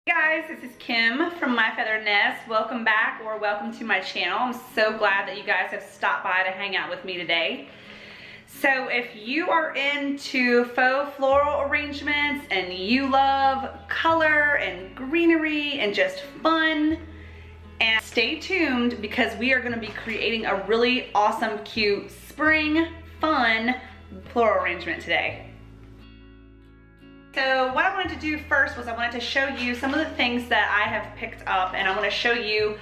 Hey guys, this is Kim from My Feathered Nest. Welcome back, or welcome to my channel. I'm so glad that you guys have stopped by to hang out with me today. So if you are into faux floral arrangements and you love color and greenery and just fun, and stay tuned because we are going to be creating a really awesome, cute, spring, fun floral arrangement today. So what I wanted to do first was I wanted to show you some of the things that I have picked up, and I want to show you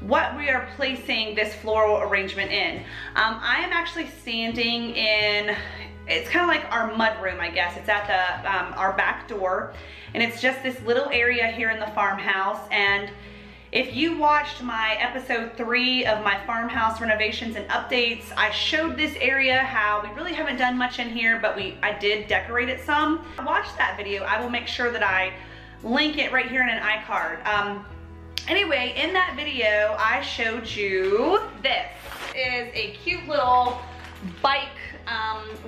what we are placing this floral arrangement in. I am actually standing in, it's kind of like our mud room, I guess. It's at the our back door, and it's just this little area here in the farmhouse. And if you watched my episode 3 of my farmhouse renovations and updates, I showed this area how we really haven't done much in here, but I did decorate it some. Watch that video. I will make sure that I link it right here in an iCard. Anyway, in that video, I showed you this. Is a cute little bike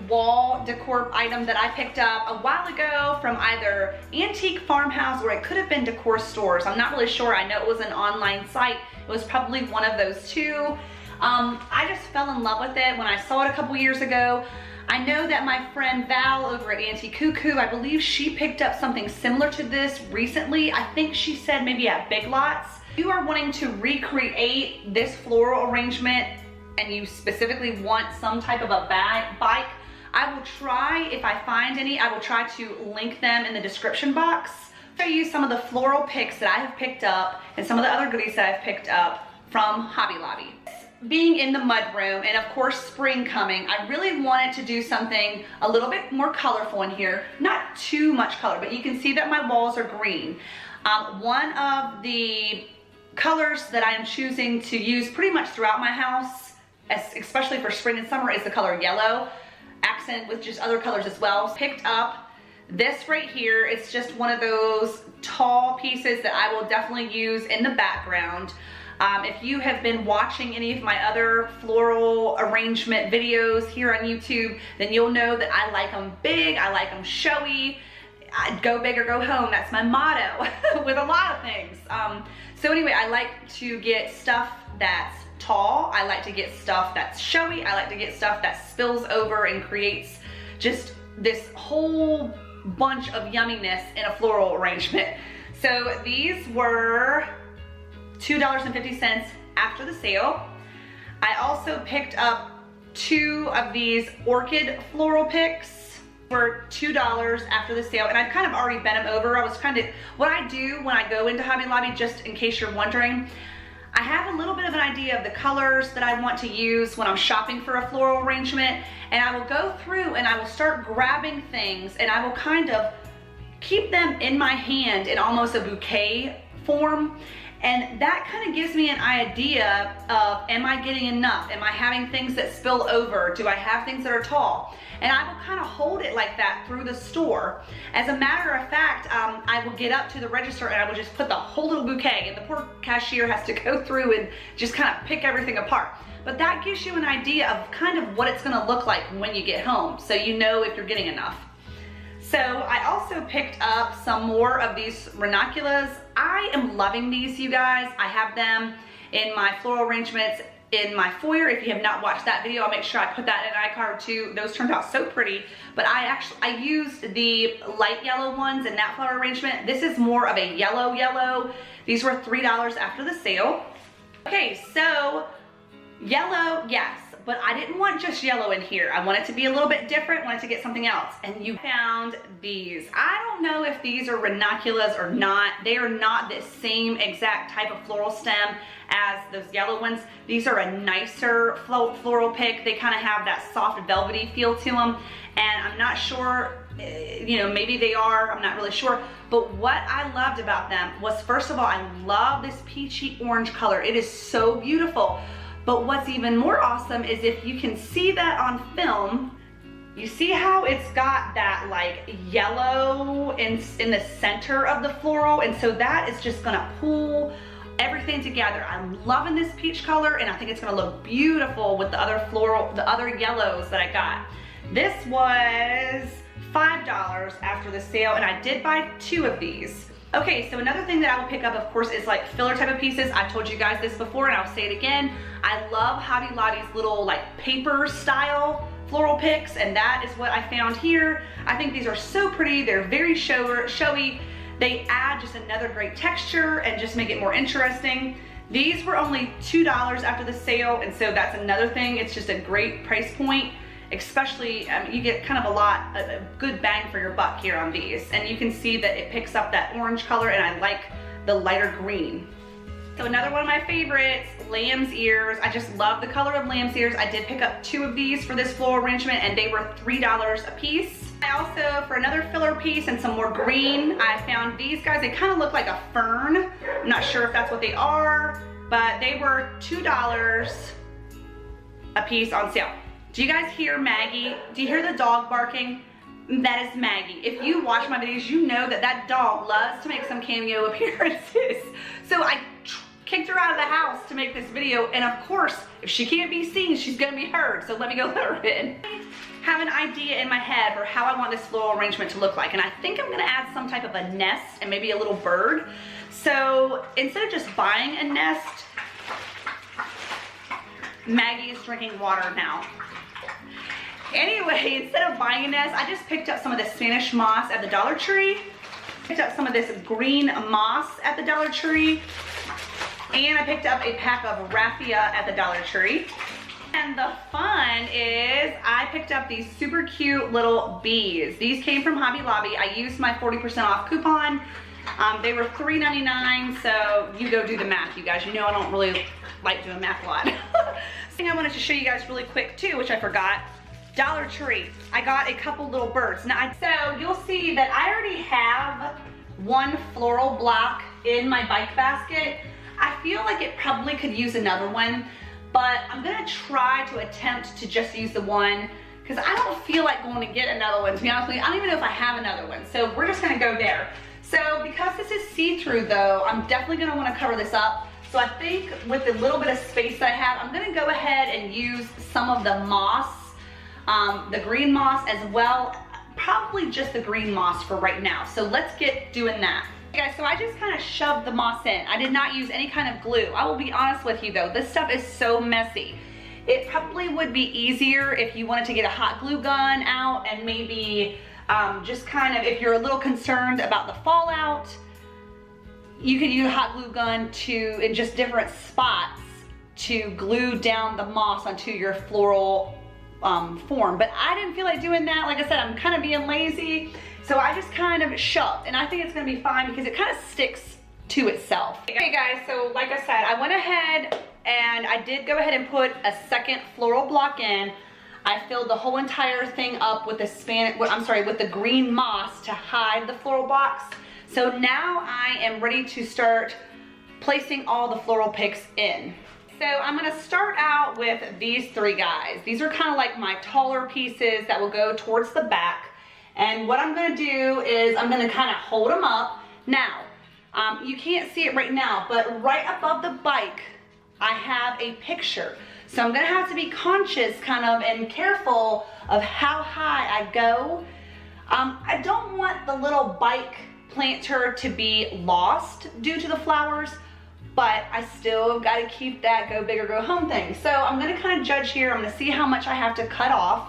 wall decor item that I picked up a while ago from either Antique Farmhouse or it could have been decor stores. I'm not really sure. I know it was an online site. It was probably one of those two. I just fell in love with it when I saw it a couple years ago. I know that my friend Val over at Auntie Cuckoo, I believe she picked up something similar to this recently. I think she said maybe at Big Lots. If you are wanting to recreate this floral arrangement and you specifically want some type of a bike, I will try, if I find any, I will try to link them in the description box. I'll show you some of the floral picks that I have picked up and some of the other goodies that I've picked up from Hobby Lobby. Being in the mud room and of course spring coming, I really wanted to do something a little bit more colorful in here. Not too much color, but you can see that my walls are green. One of the colors that I am choosing to use pretty much throughout my house, especially for spring and summer, is the color yellow, accent with just other colors as well. Picked up this right here. It's just one of those tall pieces that I will definitely use in the background. If you have been watching any of my other floral arrangement videos here on YouTube, then you'll know that I like them big, I like them showy. Go big or go home, that's my motto with a lot of things. So anyway, I like to get stuff that's tall, I like to get stuff that's showy, I like to get stuff that spills over and creates just this whole bunch of yumminess in a floral arrangement. So these were $2.50 after the sale. I also picked up 2 of these orchid floral picks for $2 after the sale, and I've kind of already bent them over. What I do when I go into Hobby Lobby, just in case you're wondering, I have a little bit of an idea of the colors that I want to use when I'm shopping for a floral arrangement, and I will go through and I will start grabbing things and I will kind of keep them in my hand in almost a bouquet form. And that kind of gives me an idea of, am I getting enough? Am I having things that spill over? Do I have things that are tall? And I will kind of hold it like that through the store. As a matter of fact, I will get up to the register and I will just put the whole little bouquet, and the poor cashier has to go through and just kind of pick everything apart. But that gives you an idea of kind of what it's gonna look like when you get home, so you know if you're getting enough. So I also picked up some more of these ranunculus. I am loving these, you guys. I have them in my floral arrangements in my foyer. If you have not watched that video, I'll make sure I put that in iCard too. Those turned out so pretty. But I used the light yellow ones in that flower arrangement. This is more of a yellow. These were $3 after the sale. Okay, so yellow, yes. But I didn't want just yellow in here. I wanted to be a little bit different, wanted to get something else. And you found these. I don't know if these are ranunculus or not. They are not the same exact type of floral stem as those yellow ones. These are a nicer floral pick. They kind of have that soft velvety feel to them. And I'm not sure, you know, maybe they are, I'm not really sure. But what I loved about them was, first of all, I love this peachy orange color. It is so beautiful. But what's even more awesome is if you can see that on film, you see how it's got that like yellow in the center of the floral, and so that is just gonna pull everything together. I'm loving this peach color, and I think it's gonna look beautiful with the other yellows that I got. This was $5 after the sale, and I did buy 2 of these. Okay, so another thing that I will pick up, of course, is like filler type of pieces. I've told you guys this before and I'll say it again. I love Hobby Lobby's little like paper style floral picks, and that is what I found here. I think these are so pretty. They're very showy. They add just another great texture and just make it more interesting. These were only $2 after the sale, and so that's another thing. It's just a great price point, especially you get kind of a good bang for your buck here on these. And you can see that it picks up that orange color, and I like the lighter green. So another one of my favorites, lamb's ears. I just love the color of lamb's ears. I did pick up 2 of these for this floral arrangement, and they were $3 a piece. I also, for another filler piece and some more green, I found these guys. They kind of look like a fern. I'm not sure if that's what they are, but they were $2 a piece on sale. Do you guys hear Maggie? Do you hear the dog barking? That is Maggie. If you watch my videos, you know that that dog loves to make some cameo appearances. So I kicked her out of the house to make this video, and of course, if she can't be seen, she's gonna be heard, so let me go let her in. I have an idea in my head for how I want this floral arrangement to look like, and I think I'm gonna add some type of a nest and maybe a little bird. So instead of just buying a nest, Maggie is drinking water now. Anyway, instead of buying a nest, I just picked up some of the Spanish moss at the Dollar Tree. Picked up some of this green moss at the Dollar Tree. And I picked up a pack of raffia at the Dollar Tree. And the fun is I picked up these super cute little bees. These came from Hobby Lobby. I used my 40% off coupon. They were $3.99, so you go do the math, you guys. You know I don't really like doing math a lot. Thing I wanted to show you guys really quick too, which I forgot. Dollar Tree. I got a couple little birds. Now, so you'll see that I already have one floral block in my bike basket. I feel like it probably could use another one, but I'm gonna try to attempt to just use the one because I don't feel like going to get another one, to be honest with you. I don't even know if I have another one, so we're just gonna go there. So because this is see-through though, I'm definitely gonna wanna cover this up. So I think with the little bit of space that I have, I'm gonna go ahead and use some of the moss, the green moss as well, probably just the green moss for right now. So let's get doing that. Okay, guys, so I just kind of shoved the moss in. I did not use any kind of glue. I will be honest with you though, this stuff is so messy. It probably would be easier if you wanted to get a hot glue gun out and maybe just kind of, if you're a little concerned about the fallout, you could use a hot glue gun in just different spots to glue down the moss onto your floral form. But I didn't feel like doing that. Like I said, I'm kind of being lazy. So I just kind of shoved, and I think it's gonna be fine because it kind of sticks to itself. Okay guys, so like I said, I went ahead and I did go ahead and put a second floral block in. I filled the whole entire thing up with with the green moss to hide the floral box. So now I am ready to start placing all the floral picks in. So I'm gonna start out with these 3 guys. These are kind of like my taller pieces that will go towards the back. And what I'm gonna do is I'm gonna kind of hold them up. Now, you can't see it right now, but right above the bike, I have a picture. So I'm gonna have to be conscious kind of and careful of how high I go. I don't want the little bike planter to be lost due to the flowers, but I still gotta keep that go big or go home thing. So I'm gonna kind of judge here. I'm gonna see how much I have to cut off.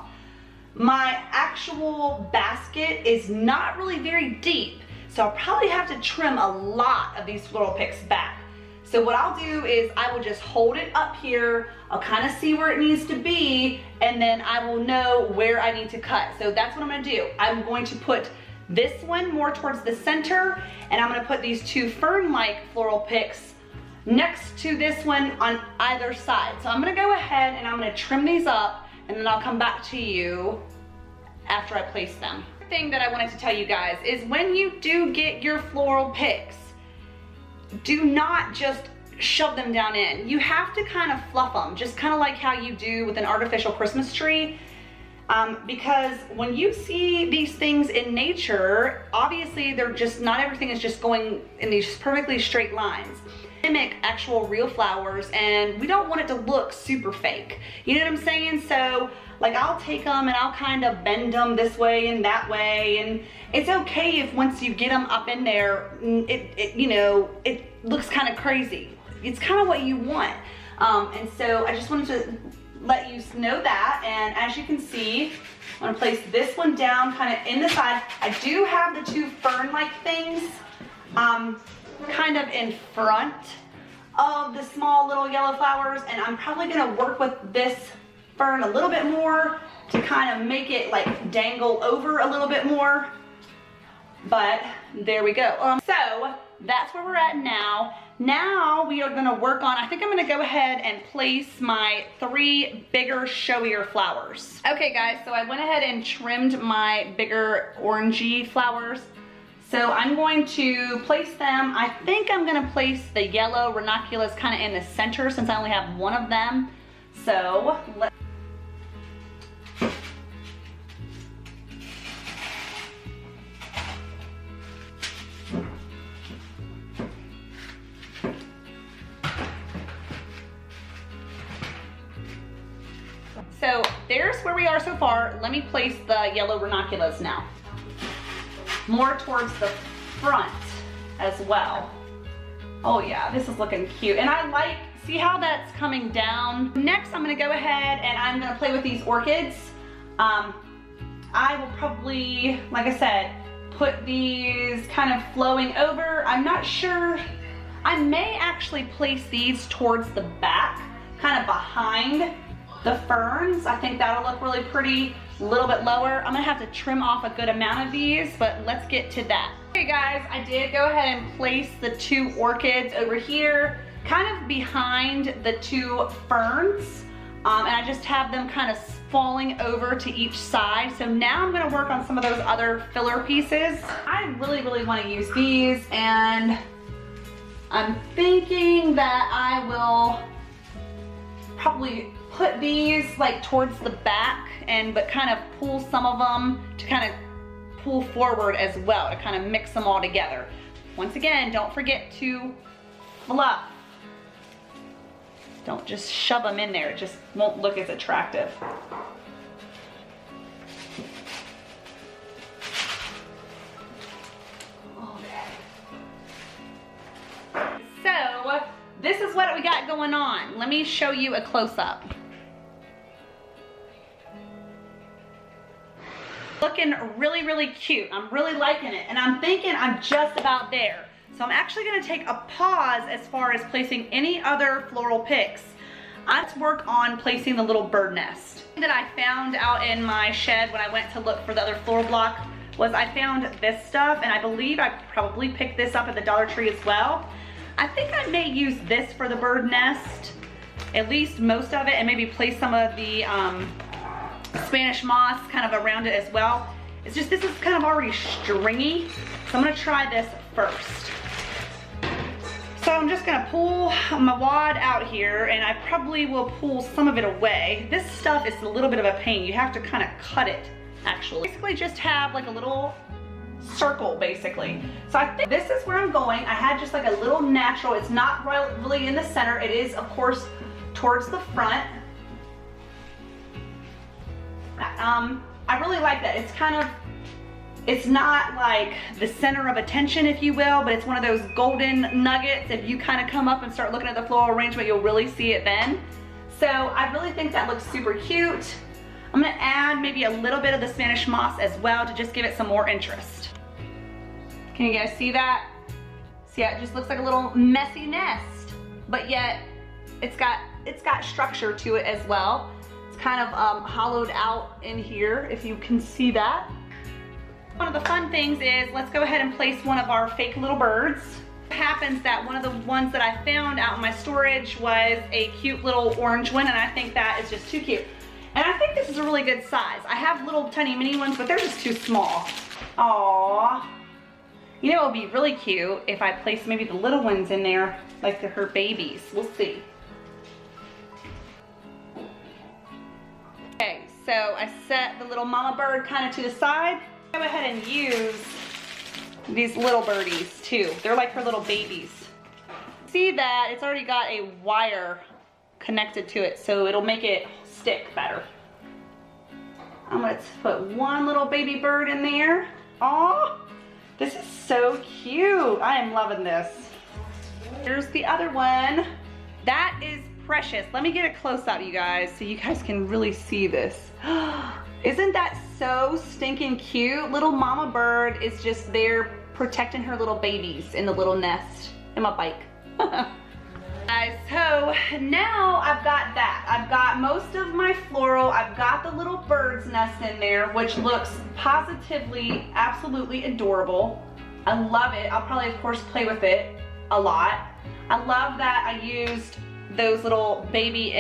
My actual basket is not really very deep, so I'll probably have to trim a lot of these floral picks back. So what I'll do is I will just hold it up here. I'll kind of see where it needs to be, and then I will know where I need to cut. So that's what I'm gonna do. I'm going to put this one more towards the center, and I'm gonna put these 2 fern-like floral picks next to this one on either side. So I'm gonna go ahead and I'm gonna trim these up, and then I'll come back to you after I place them. The thing that I wanted to tell you guys is when you do get your floral picks, do not just shove them down in. You have to kind of fluff them, just kind of like how you do with an artificial Christmas tree. Because when you see these things in nature, obviously they're just, not everything is just going in these perfectly straight lines. mimic actual real flowers, and we don't want it to look super fake. You know what I'm saying? So like I'll take them and I'll kind of bend them this way and that way, and it's okay if once you get them up in there, you know, it looks kind of crazy. It's kind of what you want. And so I just wanted to let you know that. And as you can see, I'm gonna place this one down kind of in the side. I do have the two fern-like things kind of in front of the small little yellow flowers, and I'm probably gonna work with this fern a little bit more to kind of make it like dangle over a little bit more. But there we go. So that's where we're at now. Now we are gonna work on, I think I'm gonna go ahead and place my 3 bigger, showier flowers. Okay guys, so I went ahead and trimmed my bigger orangey flowers. So I'm going to place them, I think I'm gonna place the yellow ranunculus kind of in the center since I only have one of them. So there's where we are so far. Let me place the yellow ranunculus now. More towards the front as well. Oh yeah, this is looking cute. And I like, see how that's coming down? Next, I'm gonna go ahead and I'm gonna play with these orchids. I will probably, like I said, put these kind of flowing over. I'm not sure. I may actually place these towards the back, kind of behind the ferns. I think that'll look really pretty. A little bit lower. I'm gonna have to trim off a good amount of these, but let's get to that. Okay guys, I did go ahead and place the 2 orchids over here, kind of behind the 2 ferns. And I just have them kind of falling over to each side. So now I'm gonna work on some of those other filler pieces. I really wanna use these, and I'm thinking that I will probably put these like towards the back, but kind of pull some of them to kind of pull forward as well to kind of mix them all together. Once again, don't forget to fluff. Don't just shove them in there. It just won't look as attractive. Okay. So this is what we got going on. Let me show you a close-up. Looking really cute. I'm really liking it, and I'm thinking I'm just about there. So I'm actually gonna take a pause as far as placing any other floral picks. Let's work on placing the little bird nest that I found out in my shed when I went to look for the other floral block. Was I found this stuff, and I believe I probably picked this up at the Dollar Tree as well. I think I may use this for the bird nest, at least most of it, and maybe place some of the Spanish moss kind of around it as well. It's just, this is kind of already stringy, so I'm gonna try this first. So I'm just gonna pull my wad out here, and I probably will pull some of it away. This stuff is a little bit of a pain. You have to kind of cut it, actually. Basically just have like a little circle, basically. So I think this is where I'm going. I had just like a little natural, it's not really in the center. It is, of course, towards the front. I really like that. It's kind of, it's not like the center of attention, if you will, but it's one of those golden nuggets. If you kind of come up and start looking at the floral arrangement, you'll really see it then. So I really think that looks super cute. I'm gonna add maybe a little bit of the Spanish moss as well to just give it some more interest. Can you guys see that? See how it just looks like a little messy nest, but yet it's got structure to it as well. It's kind of hollowed out in here, if you can see that. One of the fun things is, let's go ahead and place one of our fake little birds. It happens that one of the ones that I found out in my storage was a cute little orange one, and I think that is just too cute. And I think this is a really good size. I have little tiny mini ones, but they're just too small. Aww. You know, it would be really cute if I placed maybe the little ones in there, like her babies. We'll see. Okay, so I set the little mama bird kind of to the side. Go ahead and use these little birdies too. They're like her little babies. See that it's already got a wire connected to it, so it'll make it stick better. I'm gonna put one little baby bird in there. Aw, this is so cute. I am loving this. Here's the other one. That is precious. Let me get a close up, you guys, so you guys can really see this. Isn't that so stinking cute? Little mama bird is just there protecting her little babies in the little nest in my bike. Guys, so now I've got that. I've got most of my floral. I've got the little bird's nest in there, which looks positively, absolutely adorable. I love it. I'll probably, of course, play with it a lot. I love that I used those little baby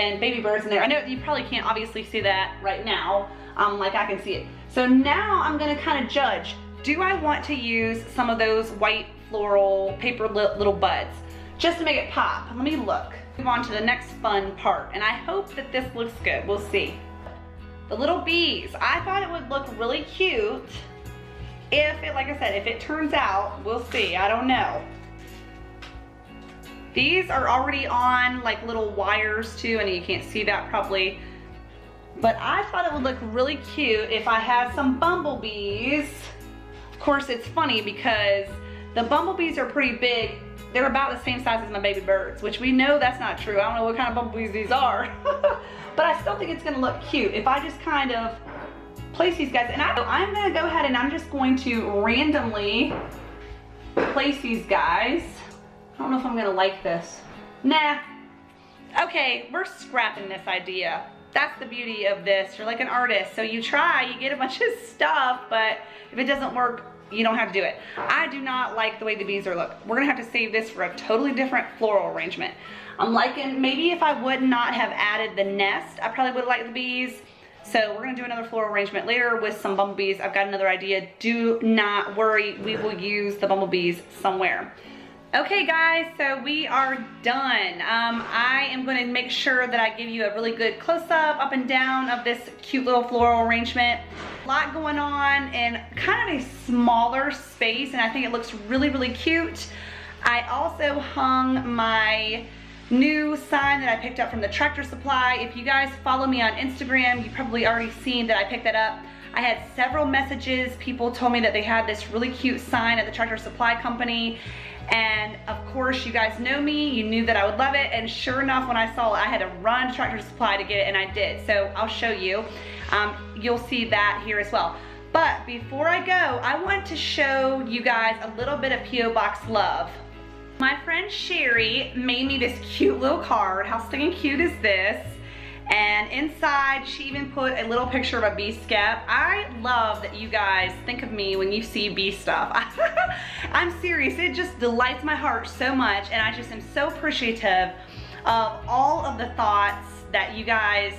birds in there. I know you probably can't obviously see that right now, like I can see it. So now I'm gonna kind of judge. Do I want to use some of those white floral paper little buds just to make it pop? Let me look. Move on to the next fun part, and I hope that this looks good. We'll see. The little bees. I thought it would look really cute if it, like I said, if it turns out, we'll see. I don't know. These are already on like little wires too, and you can't see that probably. But I thought it would look really cute if I had some bumblebees. Of course, it's funny because the bumblebees are pretty big. They're about the same size as my baby birds, which we know that's not true. I don't know what kind of bumblebees these are. But I still think it's gonna look cute if I just kind of place these guys. And I'm gonna go ahead and I'm just going to randomly place these guys. I don't know if I'm gonna like this. Nah. Okay, we're scrapping this idea. That's the beauty of this. You're like an artist, so you try, you get a bunch of stuff, but if it doesn't work, you don't have to do it. I do not like the way the bees are look. We're gonna have to save this for a totally different floral arrangement. I'm liking, maybe if I would not have added the nest, I probably would like the bees. So we're gonna do another floral arrangement later with some bumblebees. I've got another idea. Do not worry, we will use the bumblebees somewhere. Okay guys, so we are done. I am going to make sure that I give you a really good close-up, up and down of this cute little floral arrangement. A lot going on in kind of a smaller space, and I think it looks really, really cute. I also hung my new sign that I picked up from the Tractor Supply. If you guys follow me on Instagram, you've probably already seen that I picked that up. I had several messages. People told me that they had this really cute sign at the Tractor Supply company. And of course, you guys know me, you knew that I would love it, and sure enough, when I saw it, I had to run to Tractor Supply to get it, and I did. So I'll show you. You'll see that here as well. But before I go, I want to show you guys a little bit of P.O. Box love. My friend Sherry made me this cute little card. How stinking cute is this? And inside, she even put a little picture of a bee scap. I love that you guys think of me when you see bee stuff. I'm serious, it just delights my heart so much, and I just am so appreciative of all of the thoughts that you guys,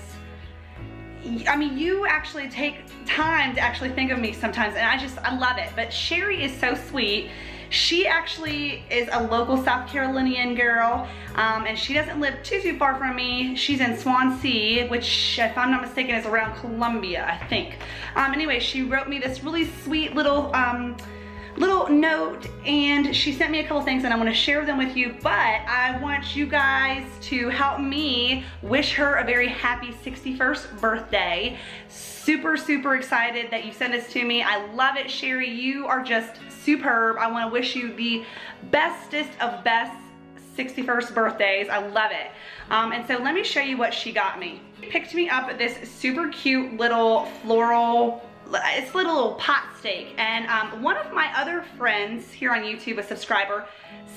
I mean, you actually take time to actually think of me sometimes, and I love it. But Sherry is so sweet. She actually is a local South Carolinian girl, and she doesn't live too far from me. She's in Swansea, which, if I'm not mistaken, is around Columbia, I think. Anyway, she wrote me this really sweet little note, and she sent me a couple things, and I want to share them with you, but I want you guys to help me wish her a very happy 61st birthday. Super, super excited that you sent this to me. I love it, Sherry. You are just superb. I want to wish you the bestest of best 61st birthdays. I love it. And so let me show you what she got me. She picked me up this super cute little floral, it's a little pot stake, and one of my other friends here on YouTube, a subscriber,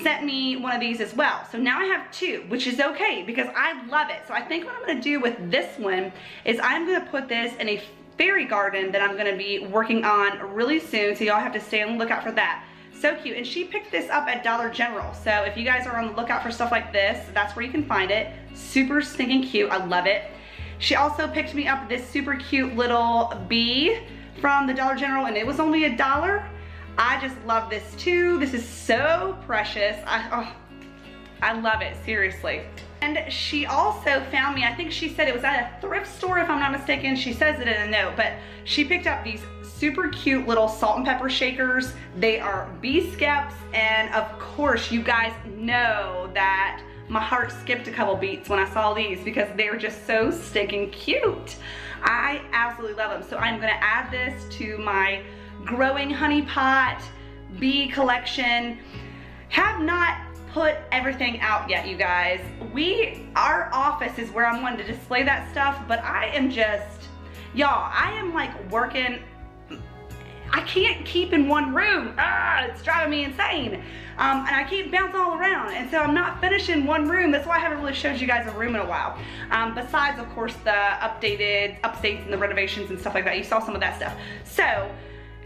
sent me one of these as well. So now I have two, which is okay because I love it. So I think what I'm gonna do with this one is I'm gonna put this in a fairy garden that I'm gonna be working on really soon, so y'all have to stay on the lookout for that. So cute. And she picked this up at Dollar General, so if you guys are on the lookout for stuff like this, that's where you can find it. Super stinking cute. I love it. She also picked me up this super cute little bee from the Dollar General, and it was only $1. I just love this too. This is so precious. I love it, seriously. And she also found me, I think she said it was at a thrift store if I'm not mistaken. She says it in a note, but she picked up these super cute little salt and pepper shakers. They are bee skeps, and of course you guys know that my heart skipped a couple beats when I saw these because they're just so stinking cute. I absolutely love them. So I'm gonna add this to my growing honey pot bee collection. Have not put everything out yet, you guys. Our office is where I'm wanting to display that stuff, but I am just, y'all, I am like working, I can't keep in one room. It's driving me insane. And I keep bouncing all around, and so I'm not finishing one room. That's why I haven't really showed you guys a room in a while. Besides, of course, the updates and the renovations and stuff like that. You saw some of that stuff. So,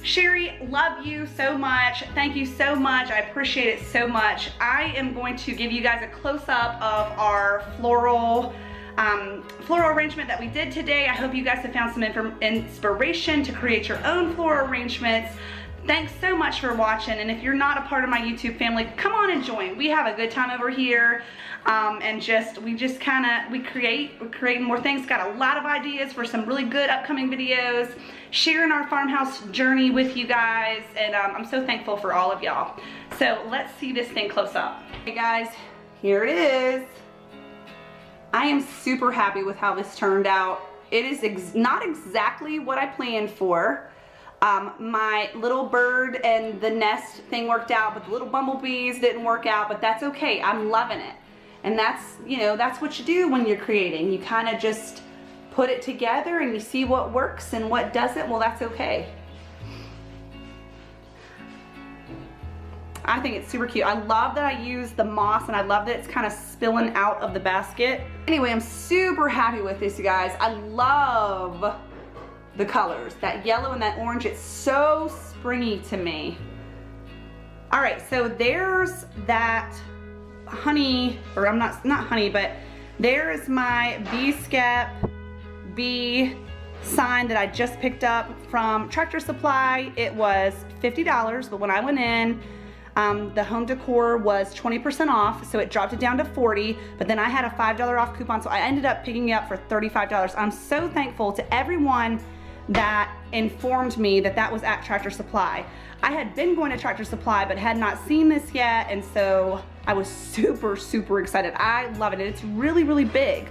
Sherry, love you so much. Thank you so much. I appreciate it so much. I am going to give you guys a close-up of our floral arrangement that we did today. I hope you guys have found some inspiration to create your own floral arrangements. Thanks so much for watching, and if you're not a part of my YouTube family, come on and join. We have a good time over here, and we're creating more things. Got a lot of ideas for some really good upcoming videos, sharing our farmhouse journey with you guys, and I'm so thankful for all of y'all. So let's see this thing close up. Hey guys, here it is. I am super happy with how this turned out. It is not exactly what I planned for. My little bird and the nest thing worked out, but the little bumblebees didn't work out, but that's okay. I'm loving it. And that's, you know, that's what you do when you're creating. You kind of just put it together and you see what works and what doesn't. Well, that's okay. I think it's super cute. I love that I used the moss, and I love that it's kind of spilling out of the basket. Anyway, I'm super happy with this, you guys. I love the colors, that yellow and that orange. It's so springy to me. All right, so there's that honey, or not honey, but there's my bee skep bee sign that I just picked up from Tractor Supply. It was $50, but when I went in, the home decor was 20% off, so it dropped it down to $40, but then I had a $5 off coupon, so I ended up picking it up for $35. I'm so thankful to everyone that informed me that that was at Tractor Supply. I had been going to Tractor Supply but had not seen this yet, and so I was super excited. I love it, and it's really big.